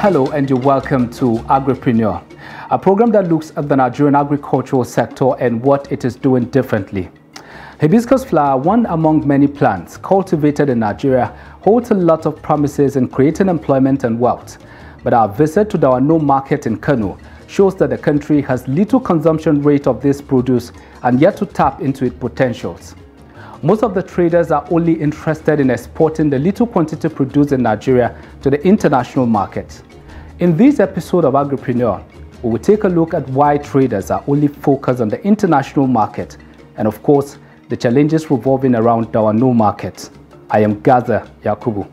Hello and you're welcome to AGRIPRENUER, a program that looks at the Nigerian agricultural sector and what it is doing differently. Hibiscus flower, one among many plants cultivated in Nigeria, holds a lot of promises in creating employment and wealth. But our visit to Dawanau market in Kano shows that the country has little consumption rate of this produce and yet to tap into its potentials. Most of the traders are only interested in exporting the little quantity produced in Nigeria to the international market. In this episode of AGRIPRENUER, we will take a look at why traders are only focused on the international market and, of course, the challenges revolving around Dawanau market. I am Gaza Yakubu.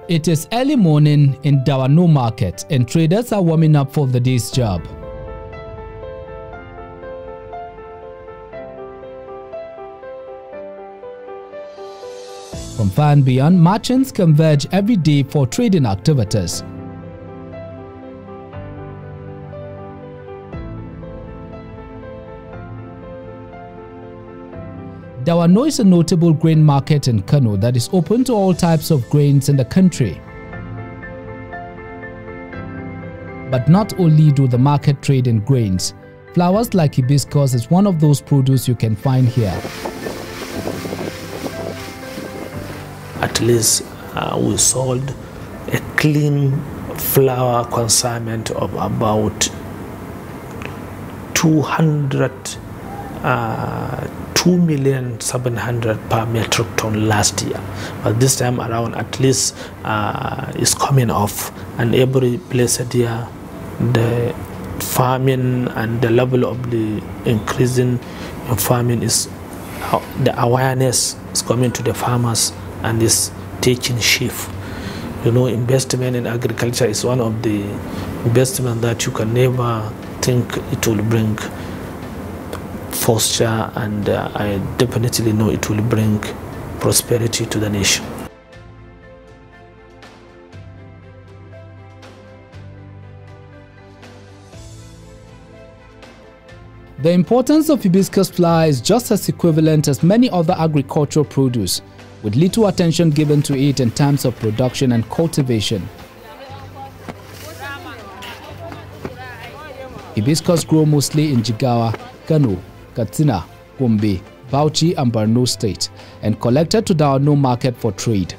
It is early morning in Dawanau market and traders are warming up for the day's job. From far and beyond, merchants converge every day for trading activities. Dawanau is a notable grain market in Kano that is open to all types of grains in the country. But not only do the market trade in grains, flowers like hibiscus is one of those produce you can find here. At least we sold a clean flower consignment of about 2,700,000 per metric ton last year, but this time around at least is coming off, and every blessed year the farming and the level of the increasing in farming is the awareness is coming to the farmers and is taking shift. You know, investment in agriculture is one of the investment that you can never think it will bring posture, and I definitely know it will bring prosperity to the nation. The importance of hibiscus flower is just as equivalent as many other agricultural produce, with little attention given to it in terms of production and cultivation. Hibiscus grow mostly in Jigawa, Kano, Katsina, Gombe, Bauchi and Borno state and collected to Dawanau market for trade.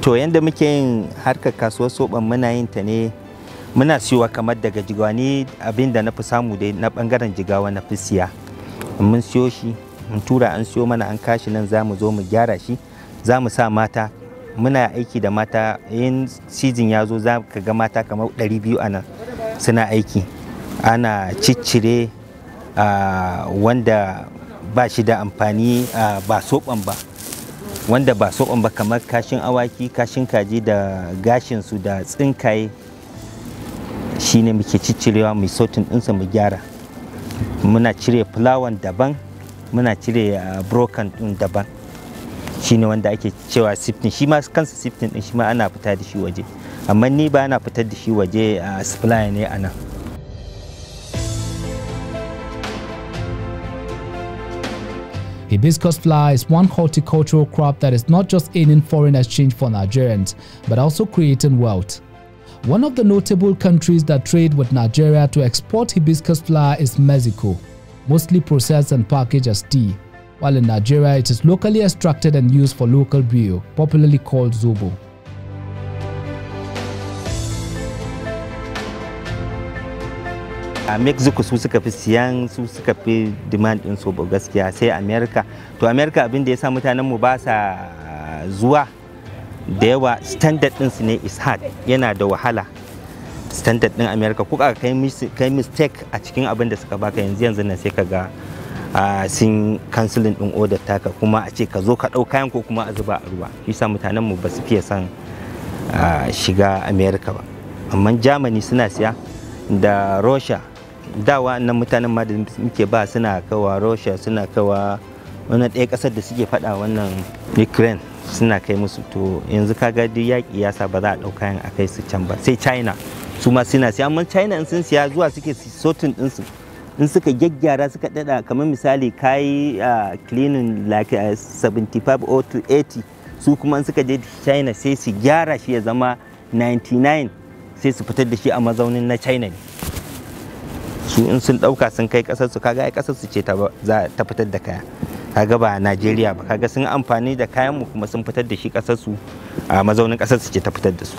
To yanda muke yin harkar kasuwar soban muna yin ta ne, muna siyowa kamar daga Jigawa ne, abinda na fi samu dai na bangaren Jigawa na fi siya. Mun siyo shi, mun tura an siyo mana an kashi nan zamu zo mu gyara shi, zamu sa mata, muna aiki da mata, yin season ya zo za ka ga mata kamar 200 a nan suna aiki. Ana ciccire wanda ba shi da amfani, ba soɓan ba, wanda ba soɓan ba kamar kashin awaki, kashin kaji da gashinsu da tsinkaye, shi ne muke ciccirewa mai sautin ɗinsa mu gyara. Muna cire fulawan daban, muna cire broken ɗin daban. Shi ne wanda ake cewa sifting, shi ma kansa sifting ɗin shi ma ana fita da shi waje. Amma ni ba ana fitar da shi waje, supplier ne a nan. Hibiscus flower is one horticultural crop that is not just earning foreign exchange for Nigerians, but also creating wealth. One of the notable countries that trade with Nigeria to export hibiscus flower is Mexico, mostly processed and packaged as tea, while in Nigeria it is locally extracted and used for local brew, popularly called zobo. Mexico su suka fi siyan, su suka fi demand din sobo gaskiya, sai America. To America abin da ya sa mutanen mu ba sa zuwa da yawa, standard din su ne is hard, yana da wahala. Standard din America ko ka kai mistake a cikin abin da suka baka yanzu nan sai ka ga sun canceling din order taka, kuma a ce ka zo ka dau kayan ko kuma a zuba a ruwa. Shi sa mutanen mu ba su fiye san shiga America ba. Amma Germany suna siya, da Russia dawa nan mutanen ma da muke ba suna kawa Russia, suna kawa wannan ɗaya ƙasar da suke faɗa wannan Ukraine suna kai musu. To yanzu kaga duk yaƙi ya sa ba za a ɗauka kayan a kai su can ba, sai China su ma suna siya, amma China in sun siya zuwa suke sorting ɗinsu, in suka gyaggyara suka dada, kamar misali kayi cleaning like 75 or to 80, su kuma in suka je China sai su gyara shi ya zama 99 sai su fitar da shi a mazaunin na China ne. Su in sun dauka sun kai kasar su, kaga ai kasar su ce za ta fitar da kaya, kaga ba Najeriya ba, kaga sun amfani da kayan mu kuma sun fitar da shi kasar su a mazaunin kasar su ce ta fitar da su.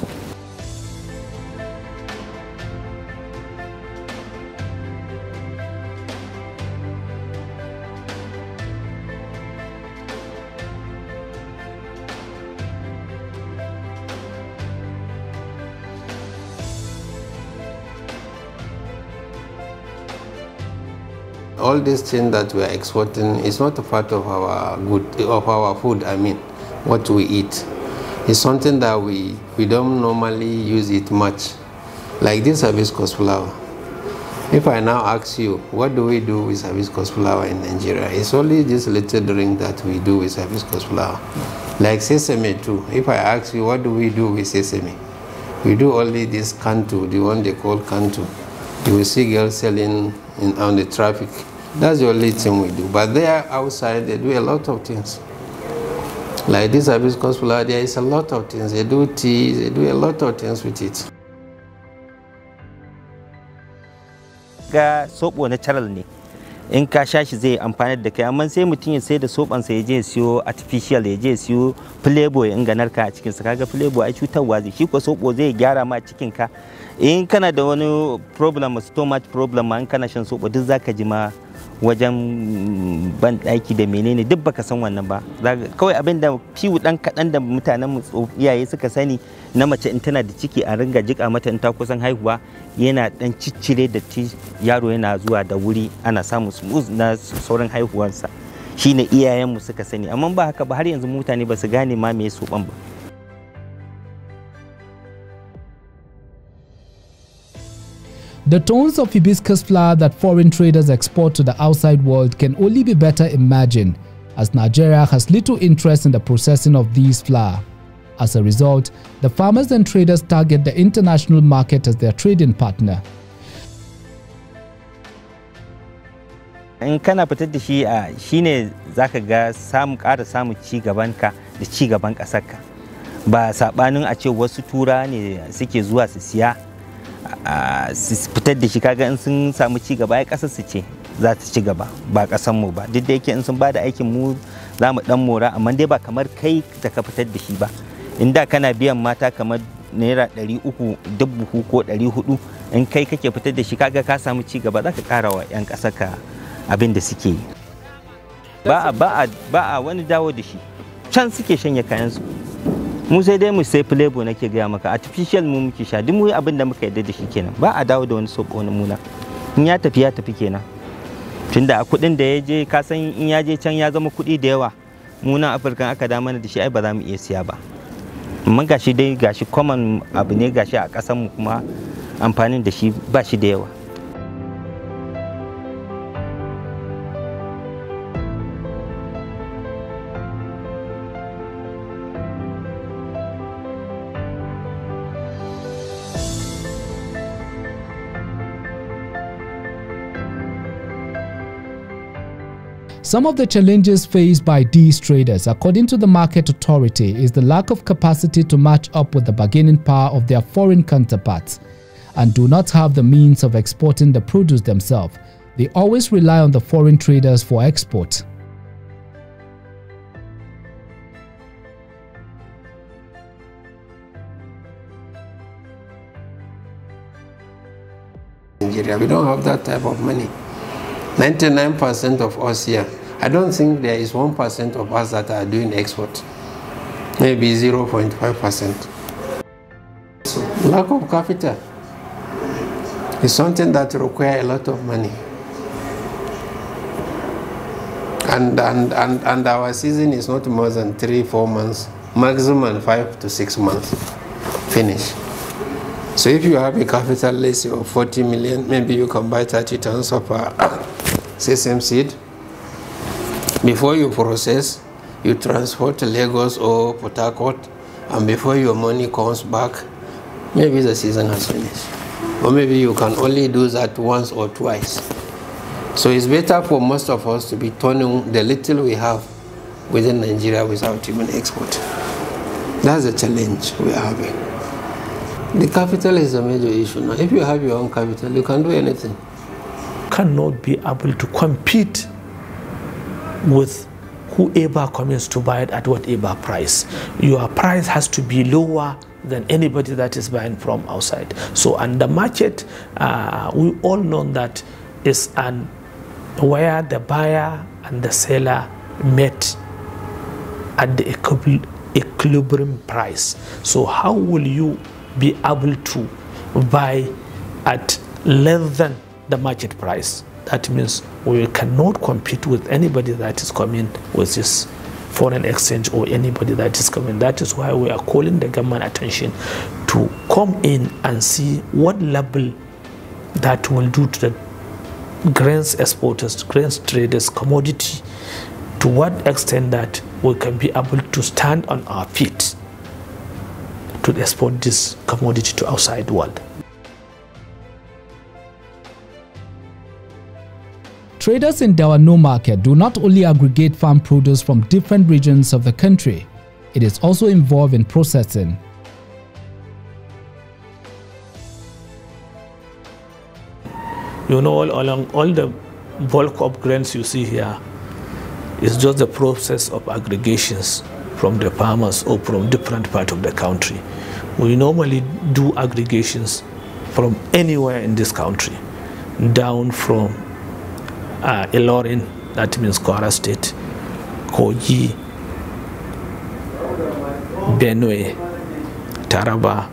All these things that we are exporting is not a part of our food. I mean, what we eat. It's something that we don't normally use it much. Like this hibiscus flower. If I now ask you, what do we do with hibiscus flower in Nigeria? It's only this little drink that we do with hibiscus flower. Like sesame too. If I ask you, what do we do with sesame? We do only this kantu, the one they call kantu. You will see girls selling on the traffic. That's the only thing we do. But there outside, they do a lot of things. Like this hibiscus flower, there is a lot of things. They do tea, they do a lot of things with it. Ga soɓo natural ne, in ka sha shi zai amfani da kai, amma sai mutum ya sai da soɓansa ya je ya siyo artificial, ya je ya siyo flavor ya inga narka a cikinsa. Kaga flavor ai cutarwa zai, shi ko soɓo zai gyara ma cikinka. In kana da wani problem, stomach problem ma in kana shan soɓo duk zaka ji ma wajen ban ɗaki da menene duk baka san wannan ba. Kawai abin da fiwu ɗan kaɗan da mutanen mu iyaye suka sani na mace in tana da ciki a ringa jika mata in ta kusan haihuwa, yana ɗan ciccire da yaro yana zuwa da wuri, ana samun smooth na sauran haihuwarsa. Shine iyayenmu suka sani, amma ba haka ba har yanzu mutane ba su gane ma me soɓan ba. The tons of hibiscus flower that foreign traders export to the outside world can only be better imagined, as Nigeria has little interest in the processing of these flower. As a result, the farmers and traders target the international market as their trading partner. In kana fitar da shi shine zaka ga ƙara samun ci gaban ka da ci gaban ƙasarka. Ba sabanin a ce wasu tura ne suke zuwa su siya su fitar da shi, kaga in sun samu ci gaba ai kasar su ce za ta ci gaba ba kasar mu ba. Duk da yake in sun bada aikin mu za mu dan mora, amma dai ba kamar kai da ka fitar da shi ba. Inda kana biyan mata kamar naira 300 dubu ko 400, in kai kake fitar da shi kaga ka samu ci gaba, za ka kara wa 'yan kasar ka abin da suke yi. Ba a wani dawo da shi, can suke shanya kayan su. Mu sai dai mu sai flavor nake gaya maka, artificial mu muke sha, duk mu abin da muka yarda da shi kenan. Ba a dawo da wani soɓo wani muna, in ya tafi kenan. Tunda a kuɗin da ya je, ka san in ya je can ya zama kuɗi da yawa, mu nan Afirka aka da mana da shi ai ba za mu iya siya ba. Amma gashi dai gashi common abu ne, gashi a ƙasar mu kuma amfanin da shi ba shi da yawa. Some of the challenges faced by these traders, according to the market authority, is the lack of capacity to match up with the bargaining power of their foreign counterparts and do not have the means of exporting the produce themselves. They always rely on the foreign traders for export. Nigeria, we don't have that type of money. 99% of us here, I don't think there is 1% of us that are doing export. Maybe 0.5%. So, lack of capital is something that requires a lot of money. And our season is not more than 3-4 months, maximum 5 to 6 months, finish. So if you have a capital, let's say, of 40 million, maybe you can buy 30 tons of sesame seed. Before you process, you transport to Lagos or Port Harcourt, and before your money comes back, maybe the season has finished. Or maybe you can only do that once or twice. So it's better for most of us to be turning the little we have within Nigeria without even export. That's the challenge we are having. The capital is a major issue now. If you have your own capital, you can do anything. Cannot be able to compete with whoever comes to buy it at whatever price. Your price has to be lower than anybody that is buying from outside. So, and the market, we all know that is where the buyer and the seller met at the equilibrium price. So how will you be able to buy at less than the market price? That means we cannot compete with anybody that is coming with this foreign exchange or anybody that is coming. That is why we are calling the government attention to come in and see what level that will do to the grains exporters, grains traders, commodity, to what extent that we can be able to stand on our feet to export this commodity to outside world. Traders in Dawanau market do not only aggregate farm produce from different regions of the country, it is also involved in processing. You know, along all the bulk of grains you see here is just the process of aggregations from the farmers or from different parts of the country. We normally do aggregations from anywhere in this country, down from Ilorin, that means Kwara State, Kogi, Benue, Taraba.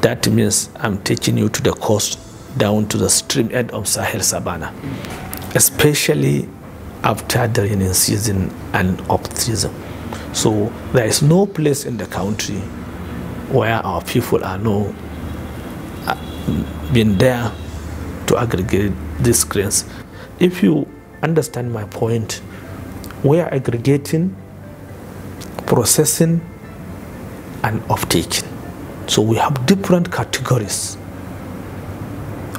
That means I'm taking you to the coast, down to the stream end of Sahel Savannah, especially after the rainy season and off-season. So there is no place in the country where our people are not been there to aggregate these grains. If you understand my point, we are aggregating, processing, and off-taking. So we have different categories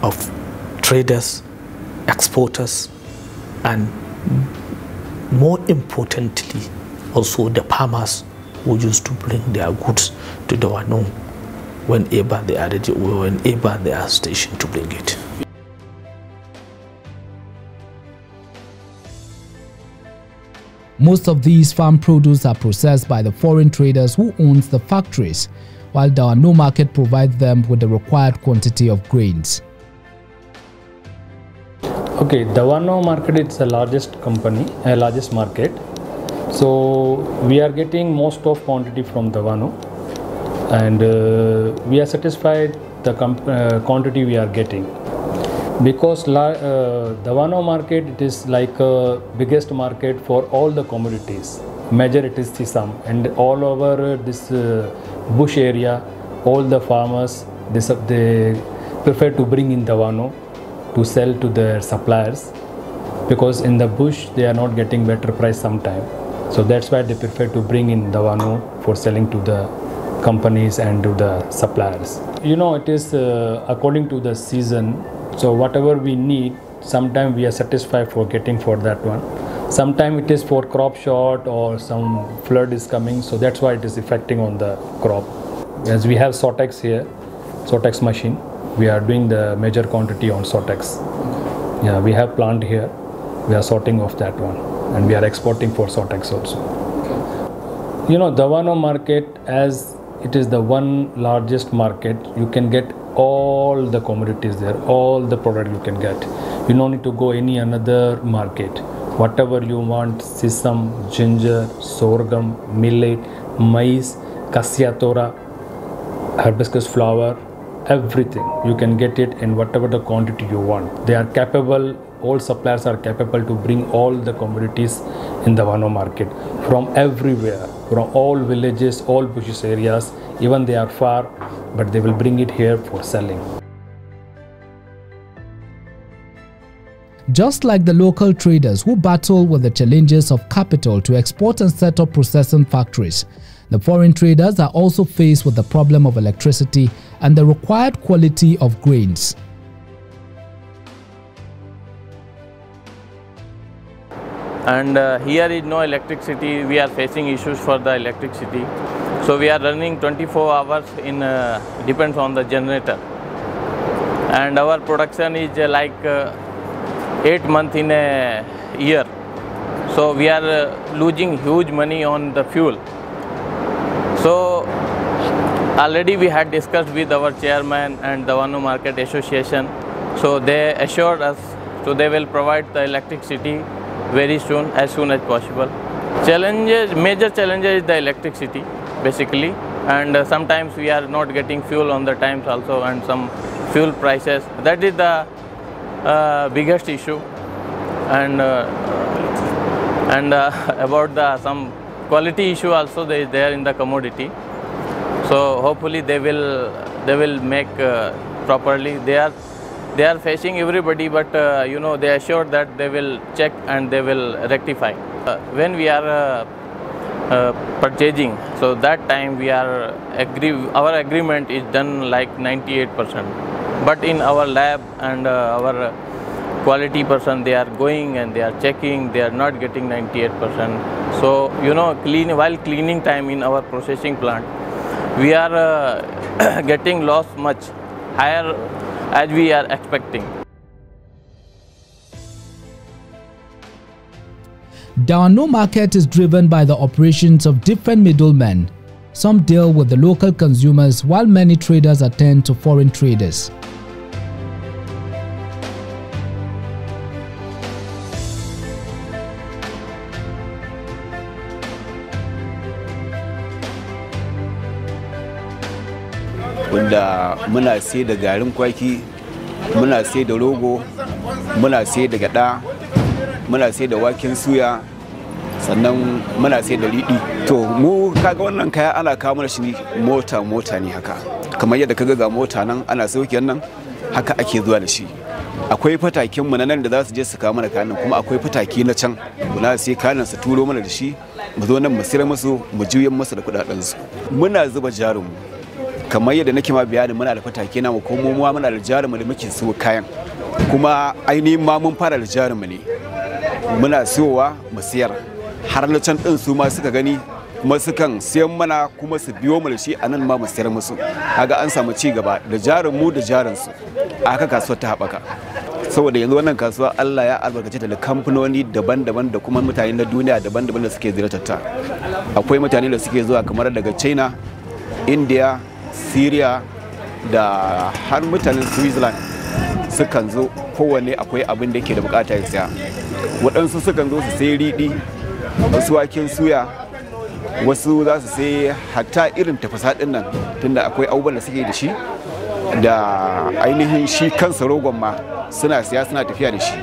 of traders, exporters, and more importantly, also the farmers who used to bring their goods to Dawanau whenever they are ready or whenever they are stationed to bring it. Most of these farm produce are processed by the foreign traders who owns the factories, while Dawanau market provides them with the required quantity of grains. Okay, Dawanau market is the largest company, largest market. So we are getting most of quantity from Dawanau, and we are satisfied the quantity we are getting, because Dawanau market, it is like a biggest market for all the commodities. Major it is sesame, and all over this bush area, all the farmers they prefer to bring in Dawanau to sell to their suppliers, because in the bush they are not getting better price sometime. So that's why they prefer to bring in Dawanau for selling to the companies and to the suppliers. You know, it is according to the season. So whatever we need, sometimes we are satisfied for getting for that one. Sometimes it is for crop short or some flood is coming. So that's why it is affecting on the crop. As we have Sortex here, Sortex machine, we are doing the major quantity on Sortex. Yeah, we have plant here. We are sorting off that one, and we are exporting for Sortex also. You know, Dawanau market, as it is the one largest market, you can get all the commodities there, all the product you can get. You don't need to go any another market. Whatever you want, sesame, ginger, sorghum, millet, maize, cassia tora, hibiscus flower, everything. You can get it in whatever the quantity you want. They are capable, all suppliers are capable to bring all the commodities in the Dawanau market from everywhere, from all villages, all bushes areas, even they are far, but they will bring it here for selling. Just like the local traders who battle with the challenges of capital to export and set up processing factories, the foreign traders are also faced with the problem of electricity and the required quality of grains. And here is no electricity. We are facing issues for the electricity. So we are running 24 hours in depends on the generator. And our production is like 8 months in a year. So we are losing huge money on the fuel. So already we had discussed with our chairman and the Dawanau Market Association. So they assured us, so they will provide the electricity very soon, as soon as possible. Major challenges is the electricity basically, and sometimes we are not getting fuel on the times also, and some fuel prices. That is the biggest issue, and about the some quality issue also they is there in the commodity. So hopefully they will make properly. They are facing everybody, but they assured that they will check and they will rectify. When we are purchasing, so that time we are our agreement is done like 98%. But in our lab and our quality person, they are going and they are checking, they are not getting 98%. So while cleaning time in our processing plant, we are getting loss much higher as we are expecting. Dawanau market is driven by the operations of different middlemen. Some deal with the local consumers, while many traders attend to foreign traders. Wanda muna sai da garin kwaki, muna sai da rogo, muna sai da gyada, muna sai da waken suya, sannan muna sai da riɗi. To mu kaga wannan kaya ana kawo mana shi mota ne haka, kamar yadda kaga ga mota nan ana sauke nan haka ake zuwa da shi. Akwai fatakin mu nan da za su je su kawo mana kayan, kuma akwai fataki na can muna sai kayan su turo mana da shi, mu zo nan mu sayar musu, mu juyen musu da kudaden su. Muna zuba jarin mu kamar yadda nake ma bayani, muna da fatake na mu, ko mu muna da jarinmu da muke siyo kayan, kuma ainihin ma mun fara da jarinmu ne, muna siyowa mu siyar, har na can din su ma suka gani kuma sukan siyan mana, kuma su biyo mu da shi anan ma mu siyar musu. Kaga an samu ci gaba da jarinmu da jarinsu, haka kasuwar ta haɓaka. Saboda yanzu wannan kasuwa Allah ya albarkace ta da kamfanoni daban-daban da kuma mutane na duniya daban-daban da suke ziyartar ta. Akwai mutane da suke zuwa kamar daga China, India, Syria da har mutanen Switzerland sukan zo, kowanne akwai abin da yake da bukata ya siya. Waɗansu sukan zo su sai riɗi, wasu waken suya, wasu za su sai hatta irin tafasa ɗin nan, tunda akwai abubuwan da suke da shi, da ainihin shi kansa rogon ma suna siya suna tafiya da shi.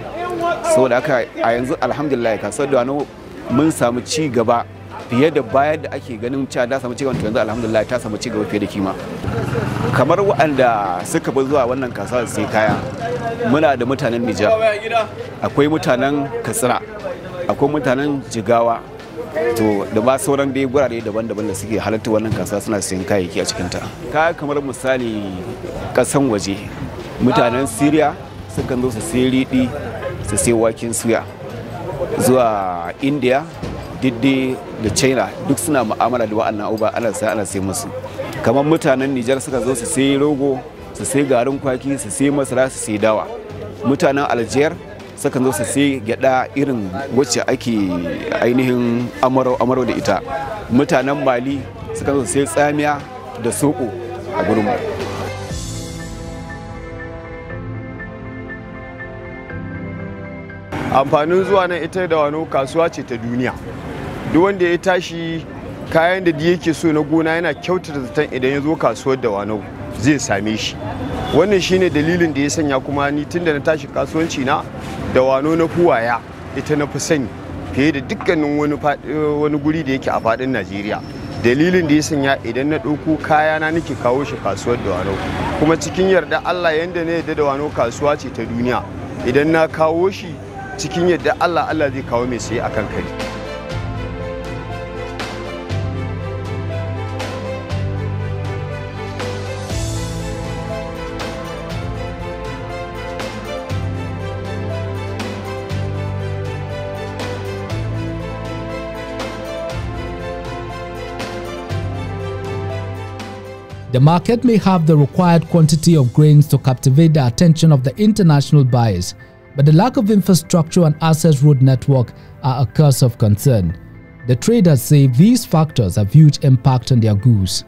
Saboda haka a yanzu alhamdulillah kasuwar Dawanau mun samu ci gaba fiye da bayan da ake ganin cewa da samu cigaba, yanzu alhamdulillah ta samu cigaba fiye da kima. Kamar waɗanda suka bi zuwa wannan kasuwa sai kaya, muna da mutanen Nijar, akwai mutanen Katsina, akwai mutanen Jigawa, to da ba sauran dai gurare daban-daban da suke halarta wannan kasuwa suna siyan kayayyaki a cikin ta. Kaya kamar misali kasan waje, mutanen Syria sukan zo su sai riɗi, su sai waken suya. Zuwa India, diddi da China duk suna mu'amala da wa'annan abubuwa, ana sai musu. Kamar mutanen Nijar suka zo su sai rogo, su sai garin kwaki, su sai masara, su sai dawa. Mutanen Alger sukan zo su sai gyada irin wacce ake ainihin amaro da ita. Mutanen Mali sukan zo su sai tsamiya da soko a gurinmu. Amfanin zuwa nan ita Dawanau kasuwa ce ta duniya. Duk wanda ya tashi kayan da yake so na gona yana kyautata zaton idan ya zo kasuwar Dawanau zai same shi. Wannan shine dalilin da ya sanya kuma ni tunda na tashi kasuwanci na Dawanau na fuwaya ita na fi sani fiye da dukkanin wani guri da yake a faɗin Najeriya. dalilin da ya sanya idan na ɗauko kayana nake kawo shi kasuwar Dawanau, kuma cikin yarda Allah yanda na yarda Dawanau kasuwa ce ta duniya, idan na kawo shi cikin yarda Allah zai kawo mai saye akan kari. The market may have the required quantity of grains to captivate the attention of the international buyers, but the lack of infrastructure and access road network are a cause of concern. The traders say these factors have huge impact on their goods.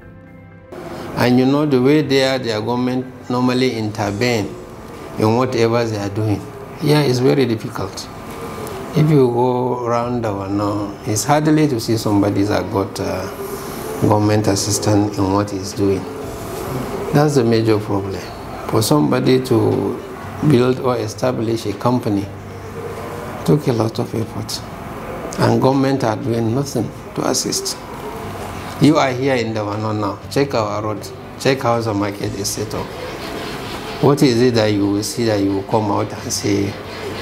And you know the way their government normally intervene in whatever they are doing, yeah, it's very difficult. If you go around Dawanau, it's hardly to see somebody that got government assistance in what he's doing. That's a major problem. For somebody to build or establish a company took a lot of effort, and government are doing nothing to assist. You are here in Dawanau now. Check our road. Check how the market is set up. What is it that you will see that you will come out and say,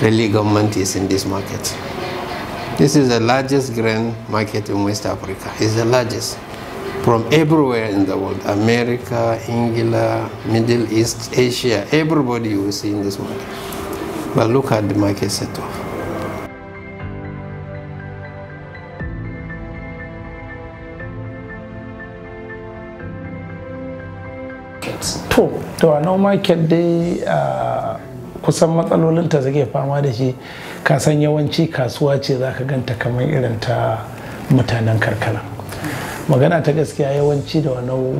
really government is in this market? This is the largest grain market in West Africa. It's the largest. From everywhere in the world, America, England, Middle East, Asia, everybody you will see in this market. But look at the market setup. Dawanau market dai kusan matsalolin ta zake fama da shi, kasan yawanci kasuwa ce zaka ganta kamar irin ta mutanen karkara. Magana ta gaskiya yawanci Dawanau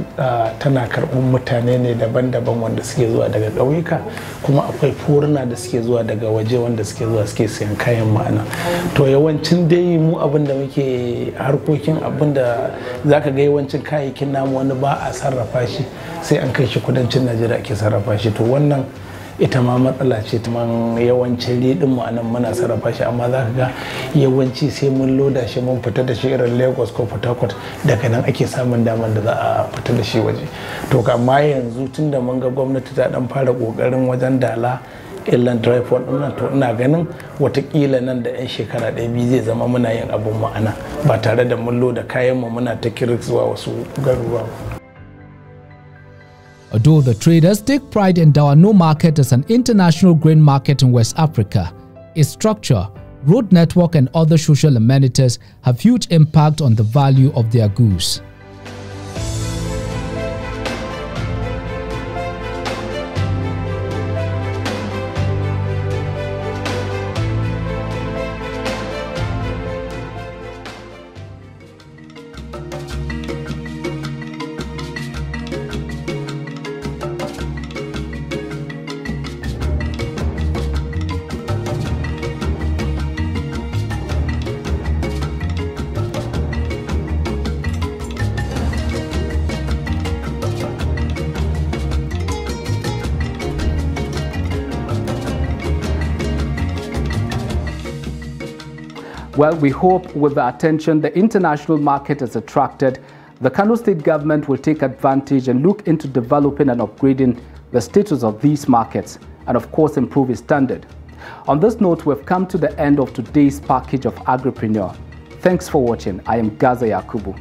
tana karɓar mutane ne daban-daban wanda suke zuwa daga ƙauyuka, kuma akwai furuna da suke zuwa daga waje wanda suke zuwa suke siyan kayan ma'ana. To yawancin dai mu abinda muke harkokin abinda zaka ga yawancin kayayyakin namu wani ba a sarrafa shi sai an kai shi kudancin Najeriya ake sarrafa shi. To wannan ita ma matsala ce, man yawancin riɗin mu anan muna sarrafa shi, amma za ka ga yawanci sai mun loda shi mun fita da shi irin Lagos ko Port Harcourt, daga nan ake samun damar da za a fita da shi waje. To amma yanzu tun da mun ga gwamnati ta dan fara kokarin wajen dala illan tripod nan, to ina ganin watakila nan da 'yan shekara 1-2 zai zama muna yin abun ma'ana ba tare da mun loda kayan mu muna ta kirik zuwa wasu garuruwa. Although the traders take pride in Dawanau market as an international grain market in West Africa, its structure, road network and other social amenities have huge impact on the value of their goods. Well, we hope with the attention the international market has attracted, the Kano State government will take advantage and look into developing and upgrading the status of these markets and of course improve its standard. On this note, we've come to the end of today's package of Agripreneur. Thanks for watching. I am Gaza Yakubu.